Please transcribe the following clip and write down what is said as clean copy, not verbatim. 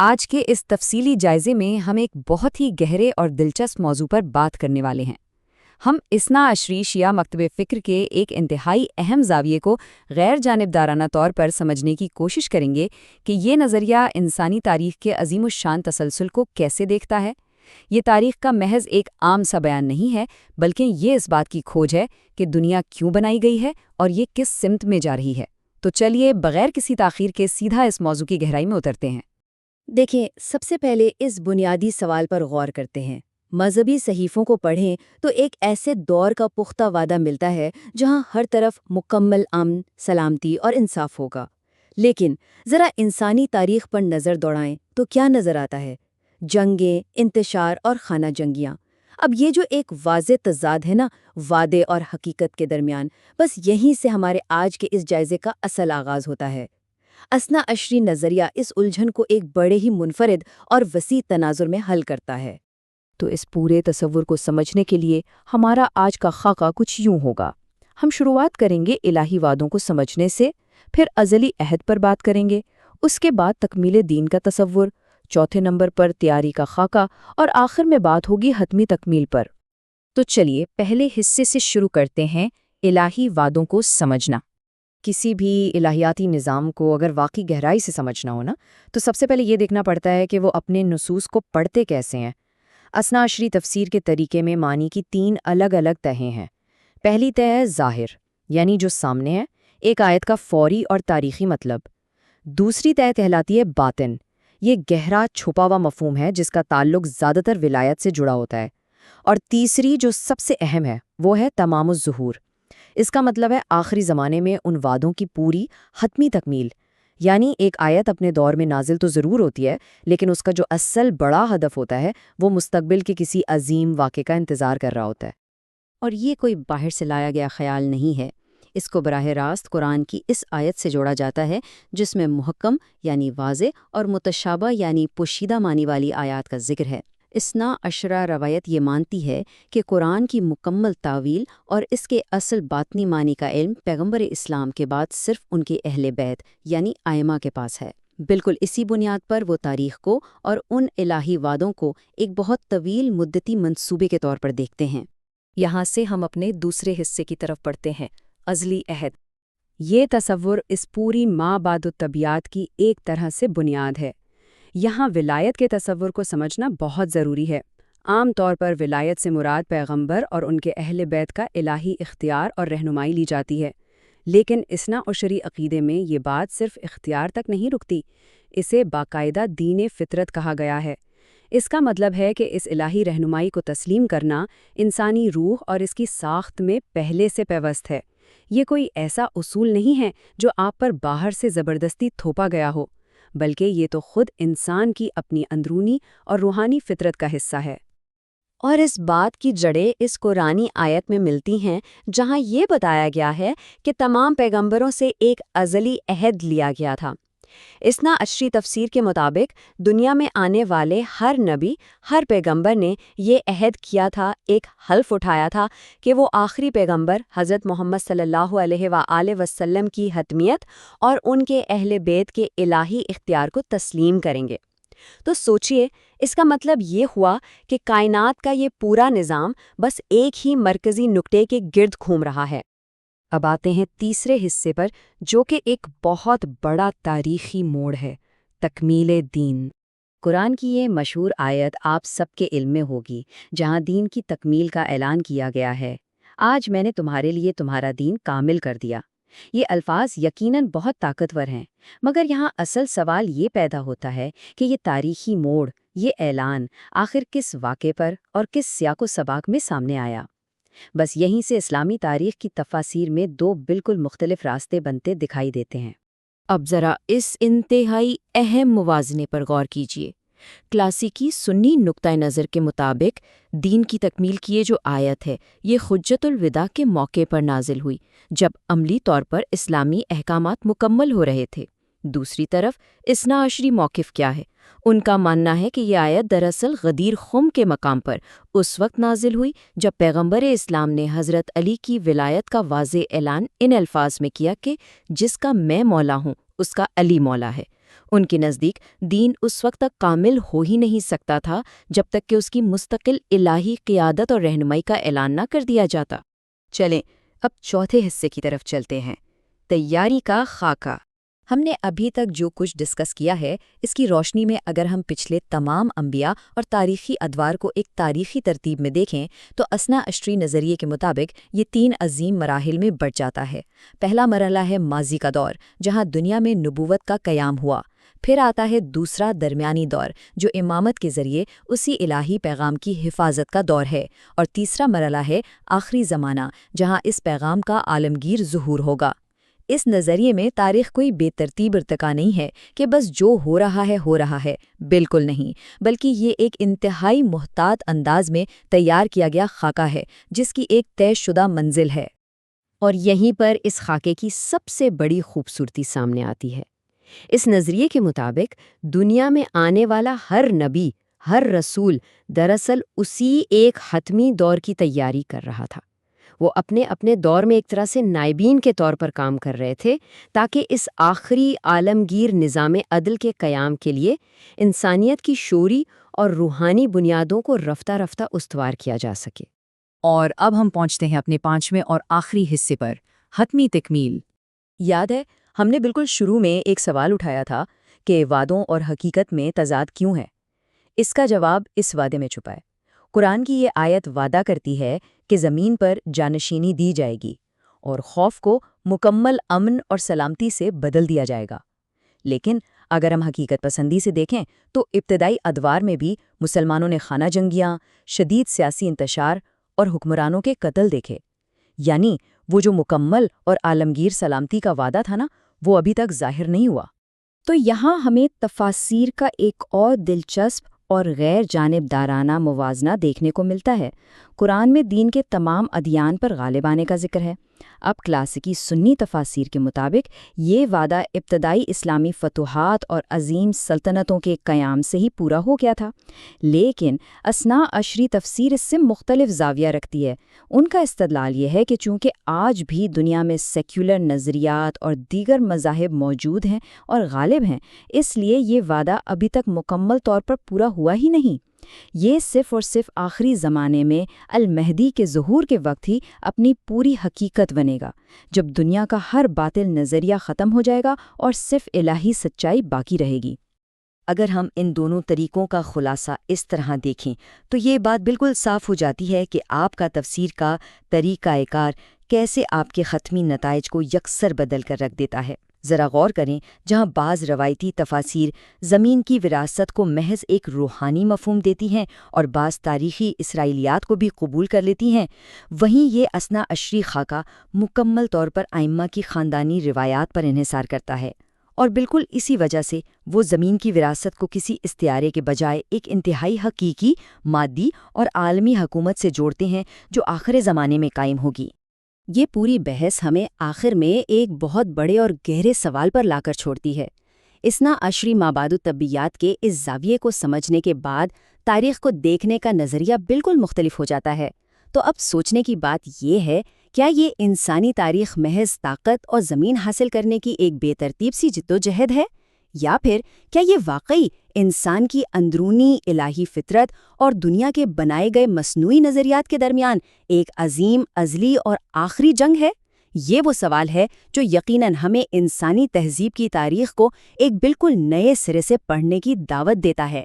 آج کے اس تفصیلی جائزے میں ہم ایک بہت ہی گہرے اور دلچسپ موضوع پر بات کرنے والے ہیں۔ ہم اثنا عشری شیعہ مکتب فکر کے ایک انتہائی اہم زاویے کو غیر جانبدارانہ طور پر سمجھنے کی کوشش کریں گے کہ یہ نظریہ انسانی تاریخ کے عظیم الشان تسلسل کو کیسے دیکھتا ہے۔ یہ تاریخ کا محض ایک عام سا بیان نہیں ہے، بلکہ یہ اس بات کی کھوج ہے کہ دنیا کیوں بنائی گئی ہے اور یہ کس سمت میں جا رہی ہے۔ تو چلیے بغیر کسی تاخیر کے سیدھا اس موضوع کی گہرائی میں اترتے ہیں۔ دیکھیں، سب سے پہلے اس بنیادی سوال پر غور کرتے ہیں۔ مذہبی صحیفوں کو پڑھیں تو ایک ایسے دور کا پختہ وعدہ ملتا ہے جہاں ہر طرف مکمل امن، سلامتی اور انصاف ہوگا۔ لیکن ذرا انسانی تاریخ پر نظر دوڑائیں تو کیا نظر آتا ہے؟ جنگیں، انتشار اور خانہ جنگیاں۔ اب یہ جو ایک واضح تضاد ہے نا، وعدے اور حقیقت کے درمیان، بس یہیں سے ہمارے آج کے اس جائزے کا اصل آغاز ہوتا ہے۔ اثنا عشری نظریہ اس الجھن کو ایک بڑے ہی منفرد اور وسیع تناظر میں حل کرتا ہے۔ تو اس پورے تصور کو سمجھنے کے لیے ہمارا آج کا خاکہ کچھ یوں ہوگا۔ ہم شروعات کریں گے الہی وعدوں کو سمجھنے سے، پھر ازلی عہد پر بات کریں گے، اس کے بعد تکمیل دین کا تصور، چوتھے نمبر پر تیاری کا خاکہ، اور آخر میں بات ہوگی حتمی تکمیل پر۔ تو چلیے پہلے حصے سے شروع کرتے ہیں، الہی وعدوں کو سمجھنا۔ کسی بھی الہیاتی نظام کو اگر واقعی گہرائی سے سمجھنا ہو نا، تو سب سے پہلے یہ دیکھنا پڑتا ہے کہ وہ اپنے نصوص کو پڑھتے کیسے ہیں۔ اثنا عشری تفسیر کے طریقے میں معنی کی 3 الگ الگ تہیں ہیں۔ پہلی تہ ہے ظاہر، یعنی جو سامنے ہے، ایک آیت کا فوری اور تاریخی مطلب۔ دوسری تہ کہلاتی ہے باطن، یہ گہرا چھپا ہوا مفہوم ہے جس کا تعلق زیادہ تر ولایت سے جڑا ہوتا ہے۔ اور تیسری جو سب سے اہم ہے وہ ہے تمام الظہور، اس کا مطلب ہے آخری زمانے میں ان وعدوں کی پوری حتمی تکمیل۔ یعنی ایک آیت اپنے دور میں نازل تو ضرور ہوتی ہے، لیکن اس کا جو اصل بڑا ہدف ہوتا ہے وہ مستقبل کے کسی عظیم واقعے کا انتظار کر رہا ہوتا ہے۔ اور یہ کوئی باہر سے لایا گیا خیال نہیں ہے، اس کو براہ راست قرآن کی اس آیت سے جوڑا جاتا ہے جس میں محکم یعنی واضح اور متشابہ یعنی پوشیدہ معنی والی آیات کا ذکر ہے۔ اثنا عشرہ روایت یہ مانتی ہے کہ قرآن کی مکمل تعویل اور اس کے اصل باطنی معنی کا علم پیغمبر اسلام کے بعد صرف ان کے اہل بیت یعنی ائمہ کے پاس ہے۔ بالکل اسی بنیاد پر وہ تاریخ کو اور ان الہی وعدوں کو ایک بہت طویل مدتی منصوبے کے طور پر دیکھتے ہیں۔ یہاں سے ہم اپنے دوسرے حصے کی طرف پڑھتے ہیں، ازلی عہد۔ یہ تصور اس پوری ما بعد الطبیعات کی ایک طرح سے بنیاد ہے۔ یہاں ولایت کے تصور کو سمجھنا بہت ضروری ہے۔ عام طور پر ولایت سے مراد پیغمبر اور ان کے اہل بیت کا الہی اختیار اور رہنمائی لی جاتی ہے، لیکن اثنا عشری عقیدے میں یہ بات صرف اختیار تک نہیں رکتی، اسے باقاعدہ دین فطرت کہا گیا ہے۔ اس کا مطلب ہے کہ اس الہی رہنمائی کو تسلیم کرنا انسانی روح اور اس کی ساخت میں پہلے سے پیوست ہے۔ یہ کوئی ایسا اصول نہیں ہے جو آپ پر باہر سے زبردستی تھوپا گیا ہو، بلکہ یہ تو خود انسان کی اپنی اندرونی اور روحانی فطرت کا حصہ ہے۔ اور اس بات کی جڑیں اس قرآنی آیت میں ملتی ہیں جہاں یہ بتایا گیا ہے کہ تمام پیغمبروں سے ایک ازلی عہد لیا گیا تھا۔ اثنا عشری تفسیر کے مطابق دنیا میں آنے والے ہر نبی، ہر پیغمبر نے یہ عہد کیا تھا، ایک حلف اٹھایا تھا کہ وہ آخری پیغمبر حضرت محمد صلی اللہ علیہ وآلہ وسلم کی حتمیت اور ان کے اہل بیت کے الہی اختیار کو تسلیم کریں گے۔ تو سوچئے، اس کا مطلب یہ ہوا کہ کائنات کا یہ پورا نظام بس ایک ہی مرکزی نکتے کے گرد گھوم رہا ہے۔ اب آتے ہیں تیسرے حصے پر، جو کہ ایک بہت بڑا تاریخی موڑ ہے، تکمیل دین۔ قرآن کی یہ مشہور آیت آپ سب کے علم میں ہوگی، جہاں دین کی تکمیل کا اعلان کیا گیا ہے۔ آج میں نے تمہارے لیے تمہارا دین کامل کر دیا۔ یہ الفاظ یقیناً بہت طاقتور ہیں، مگر یہاں اصل سوال یہ پیدا ہوتا ہے کہ یہ تاریخی موڑ، یہ اعلان آخر کس واقعے پر اور کس سیاق و سباق میں سامنے آیا؟ بس یہیں سے اسلامی تاریخ کی تفاسیر میں 2 بالکل مختلف راستے بنتے دکھائی دیتے ہیں۔ اب ذرا اس انتہائی اہم موازنے پر غور کیجیے۔ کلاسیکی سنی نقطہ نظر کے مطابق دین کی تکمیل کی یہ جو آیت ہے، یہ حجت الوداع کے موقع پر نازل ہوئی، جب عملی طور پر اسلامی احکامات مکمل ہو رہے تھے۔ دوسری طرف اثنا عشری موقف کیا ہے؟ ان کا ماننا ہے کہ یہ آیت دراصل غدیر خم کے مقام پر اس وقت نازل ہوئی جب پیغمبر اسلام نے حضرت علی کی ولایت کا واضح اعلان ان الفاظ میں کیا کہ جس کا میں مولا ہوں اس کا علی مولا ہے۔ ان کے نزدیک دین اس وقت تک کامل ہو ہی نہیں سکتا تھا جب تک کہ اس کی مستقل الہی قیادت اور رہنمائی کا اعلان نہ کر دیا جاتا۔ چلیں اب چوتھے حصے کی طرف چلتے ہیں، تیاری کا خاکہ۔ ہم نے ابھی تک جو کچھ ڈسکس کیا ہے اس کی روشنی میں اگر ہم پچھلے تمام انبیاء اور تاریخی ادوار کو ایک تاریخی ترتیب میں دیکھیں تو اثنا عشری نظریے کے مطابق یہ 3 عظیم مراحل میں بٹ جاتا ہے۔ پہلا مرحلہ ہے ماضی کا دور، جہاں دنیا میں نبوت کا قیام ہوا۔ پھر آتا ہے دوسرا درمیانی دور جو امامت کے ذریعے اسی الہی پیغام کی حفاظت کا دور ہے، اور تیسرا مرحلہ ہے آخری زمانہ جہاں اس پیغام کا عالمگیر ظہور ہوگا۔ اس نظریے میں تاریخ کوئی بے ترتیب ارتقا نہیں ہے کہ بس جو ہو رہا ہے، بالکل نہیں، بلکہ یہ ایک انتہائی محتاط انداز میں تیار کیا گیا خاکہ ہے جس کی ایک طے شدہ منزل ہے۔ اور یہیں پر اس خاکے کی سب سے بڑی خوبصورتی سامنے آتی ہے۔ اس نظریے کے مطابق دنیا میں آنے والا ہر نبی، ہر رسول دراصل اسی ایک حتمی دور کی تیاری کر رہا تھا۔ وہ اپنے اپنے دور میں ایک طرح سے نائبین کے طور پر کام کر رہے تھے تاکہ اس آخری عالمگیر نظام عدل کے قیام کے لیے انسانیت کی شعوری اور روحانی بنیادوں کو رفتہ رفتہ استوار کیا جا سکے۔ اور اب ہم پہنچتے ہیں اپنے 5ویں اور آخری حصے پر، حتمی تکمیل۔ یاد ہے ہم نے بالکل شروع میں ایک سوال اٹھایا تھا کہ وعدوں اور حقیقت میں تضاد کیوں ہے؟ اس کا جواب اس وعدے میں چھپا ہے۔ قرآن کی یہ آیت وعدہ کرتی ہے کہ زمین پر جانشینی دی جائے گی اور خوف کو مکمل امن اور سلامتی سے بدل دیا جائے گا۔ لیکن اگر ہم حقیقت پسندی سے دیکھیں تو ابتدائی ادوار میں بھی مسلمانوں نے خانہ جنگیاں، شدید سیاسی انتشار اور حکمرانوں کے قتل دیکھے۔ یعنی وہ جو مکمل اور عالمگیر سلامتی کا وعدہ تھا نا، وہ ابھی تک ظاہر نہیں ہوا۔ تو یہاں ہمیں تفاسیر کا ایک اور دلچسپ اور غیر جانبدارانہ موازنہ دیکھنے کو ملتا ہے۔ قرآن میں دین کے تمام ادیان پر غالب آنے کا ذکر ہے۔ اب کلاسیکی سنی تفاسیر کے مطابق یہ وعدہ ابتدائی اسلامی فتوحات اور عظیم سلطنتوں کے قیام سے ہی پورا ہو گیا تھا، لیکن اثنا عشری تفسیر اس سے مختلف زاویہ رکھتی ہے۔ ان کا استدلال یہ ہے کہ چونکہ آج بھی دنیا میں سیکولر نظریات اور دیگر مذاہب موجود ہیں اور غالب ہیں، اس لیے یہ وعدہ ابھی تک مکمل طور پر پورا ہوا ہی نہیں۔ یہ صرف اور صرف آخری زمانے میں المہدی کے ظہور کے وقت ہی اپنی پوری حقیقت بنے گا، جب دنیا کا ہر باطل نظریہ ختم ہو جائے گا اور صرف الہی سچائی باقی رہے گی۔ اگر ہم ان دونوں طریقوں کا خلاصہ اس طرح دیکھیں تو یہ بات بالکل صاف ہو جاتی ہے کہ آپ کا تفسیر کا طریقہ کار کیسے آپ کے ختمی نتائج کو یکسر بدل کر رکھ دیتا ہے۔ ذرا غور کریں، جہاں بعض روایتی تفاسیر زمین کی وراثت کو محض ایک روحانی مفہوم دیتی ہیں اور بعض تاریخی اسرائیلیات کو بھی قبول کر لیتی ہیں، وہیں یہ اثنا عشری خاکہ مکمل طور پر ائمہ کی خاندانی روایات پر انحصار کرتا ہے، اور بالکل اسی وجہ سے وہ زمین کی وراثت کو کسی استعارے کے بجائے ایک انتہائی حقیقی، مادی اور عالمی حکومت سے جوڑتے ہیں جو آخر زمانے میں قائم ہوگی۔ یہ پوری بحث ہمیں آخر میں ایک بہت بڑے اور گہرے سوال پر لا کر چھوڑتی ہے۔ اثنا عشری مابعد الطبیعیات کے اس زاویے کو سمجھنے کے بعد تاریخ کو دیکھنے کا نظریہ بالکل مختلف ہو جاتا ہے۔ تو اب سوچنے کی بات یہ ہے، کیا یہ انسانی تاریخ محض طاقت اور زمین حاصل کرنے کی ایک بے ترتیب سی جدوجہد ہے، یا پھر کیا یہ واقعی انسان کی اندرونی الہی فطرت اور دنیا کے بنائے گئے مصنوعی نظریات کے درمیان ایک عظیم ازلی اور آخری جنگ ہے؟ یہ وہ سوال ہے جو یقیناً ہمیں انسانی تہذیب کی تاریخ کو ایک بالکل نئے سرے سے پڑھنے کی دعوت دیتا ہے۔